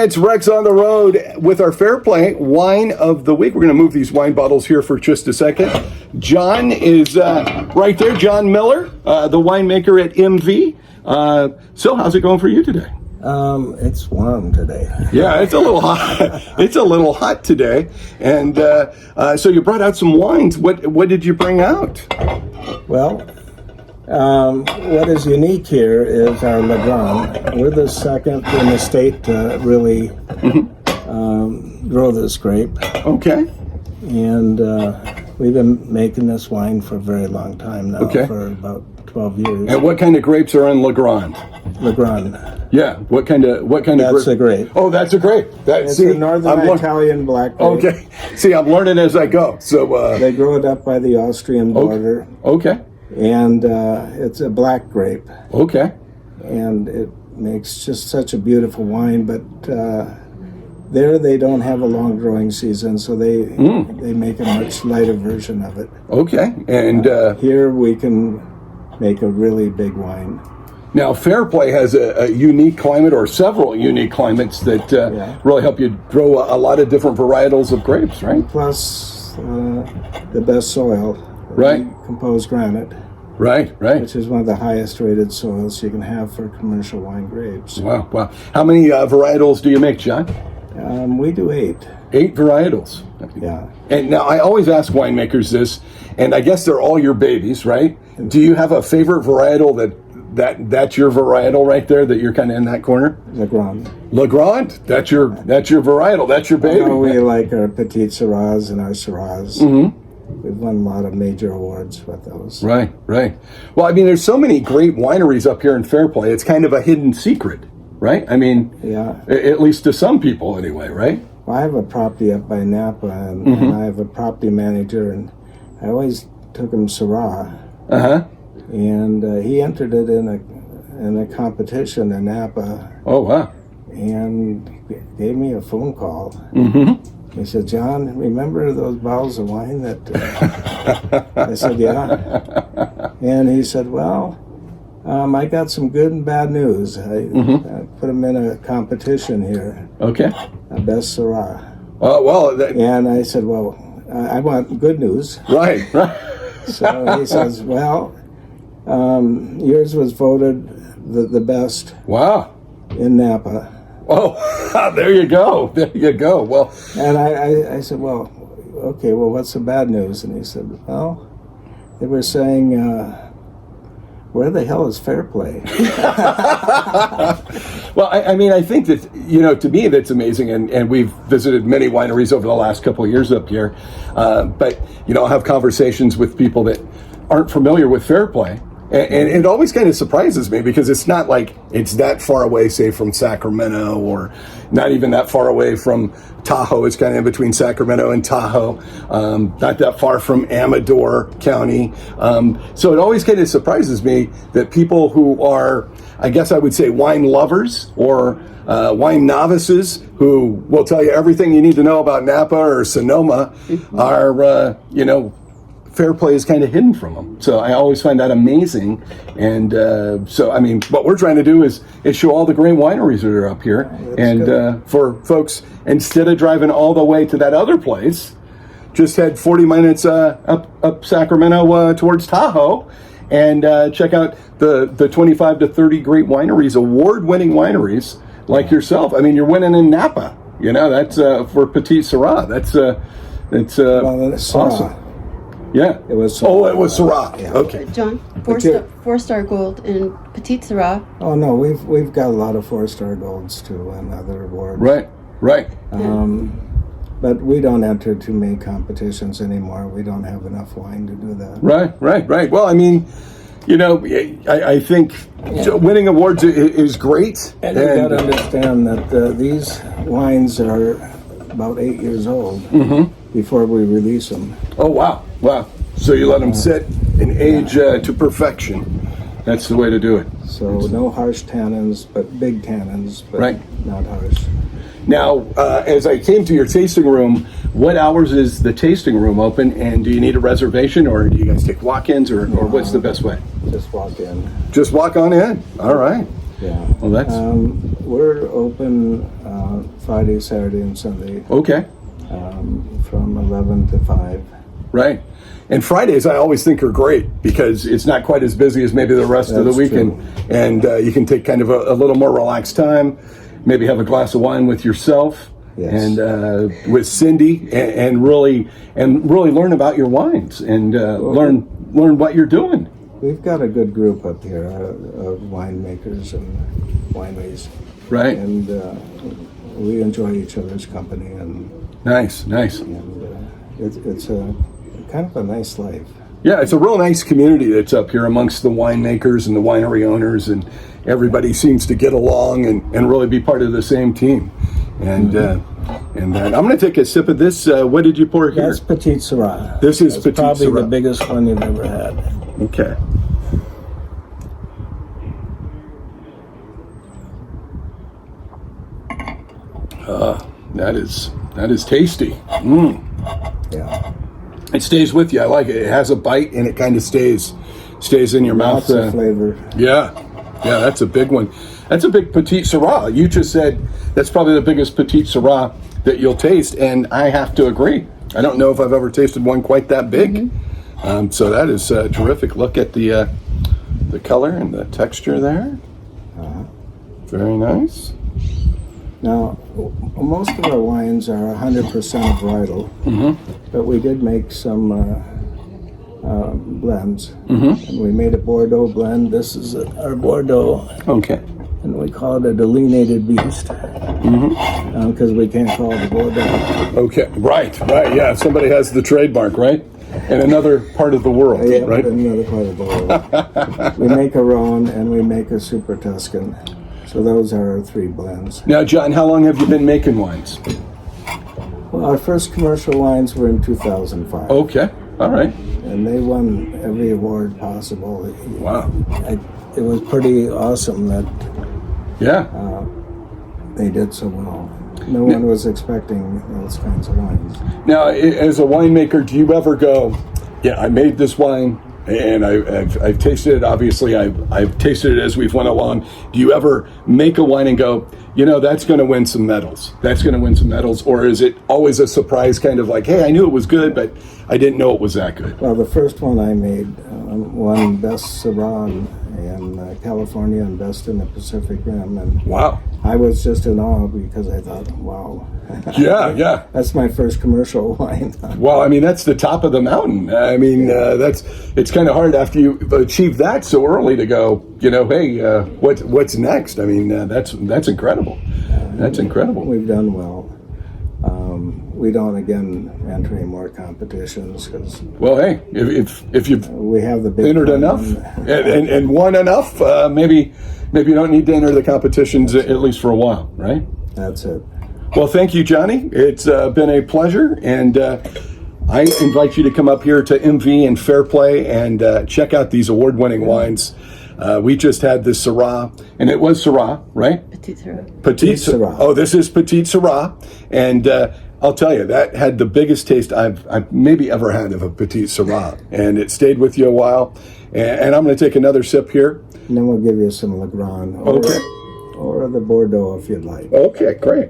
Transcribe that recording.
Hey, it's Rex on the road with our Fair Play Wine of the Week. We're going to move these wine bottles here for just a second. John is right there, John Miller, the winemaker at MV. So how's it going for you today? It's warm today. Yeah, it's a little hot. It's a little hot today. And so you brought out some wines. What did you bring out? Well, what is unique here is our Legrand. We're the second in the state to really grow this grape. Okay. And we've been making this wine for a very long time now, for about 12 years. And what kind of grapes are in Legrand? Legrand. Yeah. What kind of That's a grape. Oh, that's a grape. It's a northern Italian black grape. Okay. See, I'm learning as I go. So they grow it up by the Austrian border. Okay. And it's a black grape. Okay. And it makes just such a beautiful wine, but there they don't have a long growing season, so they make a much lighter version of it. Okay. And here we can make a really big wine. Now, Fair Play has a unique climate, or several unique climates that really help you grow a lot of different varietals of grapes, right? Plus the best soil. Right. Composed granite. Right. Which is one of the highest rated soils you can have for commercial wine grapes. Wow. How many varietals do you make, John? We do 8. 8 varietals. Yeah. And now I always ask winemakers this, and I guess they're all your babies, right? Do you have a favorite varietal that's your varietal right there, that you're kind of in that corner? Legrand. That's your varietal. That's your baby. We like our Petit Syrahs and our Syrahs. Mm-hmm. We've won a lot of major awards with those. Right. Well, I mean, there's so many great wineries up here in Fair Play. It's kind of a hidden secret, right? I mean, at least to some people anyway, right? Well, I have a property up by Napa, and I have a property manager, and I always took him Syrah. And he entered it in a competition in Napa. Oh, wow. And gave me a phone call. Mm-hmm. He said, "John, remember those bottles of wine that..." I said, "Yeah." And he said, "Well, I got some good and bad news. I put them in a competition here. Okay. A best Syrah." Oh, well. And I said, "Well, I want good news." Right. So he says, "Well, yours was voted the best." Wow. In Napa. Oh, there you go. Well, and I said, "Well, okay, well, what's the bad news?" And he said, "Well, they were saying, where the hell is Fair Play?" Well, I mean, I think that, to me, that's amazing. And we've visited many wineries over the last couple of years up here. But, I'll have conversations with people that aren't familiar with Fair Play. And it always kind of surprises me, because it's not like it's that far away, say, from Sacramento, or not even that far away from Tahoe. It's kind of in between Sacramento and Tahoe, not that far from Amador County. So it always kind of surprises me that people who are, I guess I would say, wine lovers or wine novices, who will tell you everything you need to know about Napa or Sonoma, are, Fair Play is kind of hidden from them. So I always find that amazing. And so, I mean, what we're trying to do is show all the great wineries that are up here. And for folks, instead of driving all the way to that other place, just head 40 minutes up Sacramento towards Tahoe, and check out the 25 to 30 great wineries, award-winning wineries like yourself. I mean, you're winning in Napa. That's for Petit Syrah. That's awesome. Yeah. It was. It was Syrah. Yeah. Okay. John, four-star gold in Petit Syrah. Oh no, we've got a lot of 4-star golds too, and other awards. Right. But we don't enter too many competitions anymore. We don't have enough wine to do that. Right. Well, I mean, I think winning awards is great. And you got to understand that these wines are about 8 years old before we release them. Oh, wow. So you let them sit and age to perfection. That's the way to do it. So no harsh tannins, but big tannins, but not harsh. Now, as I came to your tasting room, what hours is the tasting room open, and do you need a reservation, or do you guys take walk-ins, or what's the best way? Just walk in. Just walk on in. All right. Yeah. Well, that's... we're open Friday, Saturday, and Sunday Okay. from 11 to 5. Right. And Fridays I always think are great because it's not quite as busy as maybe the rest of the That's weekend. true. And you can take kind of a little more relaxed time, maybe have a glass of wine with yourself Yes. and with Cindy and really learn about your wines and learn what you're doing. We've got a good group up here of winemakers and wineries, Right. and we enjoy each other's company, and Nice. it's a kind of a nice life. Yeah, it's a real nice community that's up here amongst the winemakers and the winery owners, and everybody seems to get along and really be part of the same team. And and then I'm going to take a sip of this. What did you pour here? That's Petite Syrah. This is That's Petite probably Syrah. the biggest one you've ever had. Okay. That is tasty. Yeah, It stays with you. I like it. It has a bite and it kind of stays in your mouth. lots of flavor. Yeah, that's a big one. That's a big Petite Syrah. You just said that's probably the biggest Petite Syrah that you'll taste, and I have to agree. I don't know if I've ever tasted one quite that big. So that is terrific. Look at the color and the texture there. Very nice. Now, most of our wines are 100% varietal, but we did make some blends. And we made a Bordeaux blend. This is our Bordeaux, Okay. and we call it a delineated beast because we can't call it a Bordeaux. Okay. Right. Yeah. Somebody has the trademark, right? In another part of the world, Yeah, right? in another part of the world. We make a Rhone and we make a Super Tuscan. So those are our 3 blends. Now, John, how long have you been making wines? Well, our first commercial wines were in 2005. Okay. All right. And they won every award possible. Wow. It was pretty awesome that Yeah. they did so well. No one was expecting those kinds of wines. Now, as a winemaker, do you ever go, yeah, I made this wine and I've tasted it. Obviously, I've tasted it as we've went along. Do you ever make a wine and go, that's going to win some medals? That's going to win some medals? Or is it always a surprise kind of like, hey, I knew it was good, but I didn't know it was that good? Well, the first one I made won Best Syrah in California and Best in the Pacific Rim. And Wow. I was just in awe because I thought, wow. Yeah. That's my first commercial wine. Well, I mean, that's the top of the mountain. I mean, it's kind of hard after you achieve that so early to go, hey, what's next? I mean, that's incredible. That's incredible. We've done well. We don't, again, enter any more competitions because Well, hey, if you've we have the big entered one. enough and won enough, maybe you don't need to enter the competitions at least for a while, right? That's it. Well, thank you, Johnny. It's been a pleasure, and I invite you to come up here to MV and Fairplay and check out these award-winning wines. We just had this Syrah, and it was Syrah, right? Petite Syrah. Petite Syrah. Oh, this is Petite Syrah, and I'll tell you, that had the biggest taste I've maybe ever had of a Petite Syrah, and it stayed with you a while. And I'm going to take another sip here. And then we'll give you some Legrand Okay. or the Bordeaux if you'd like. Okay, great.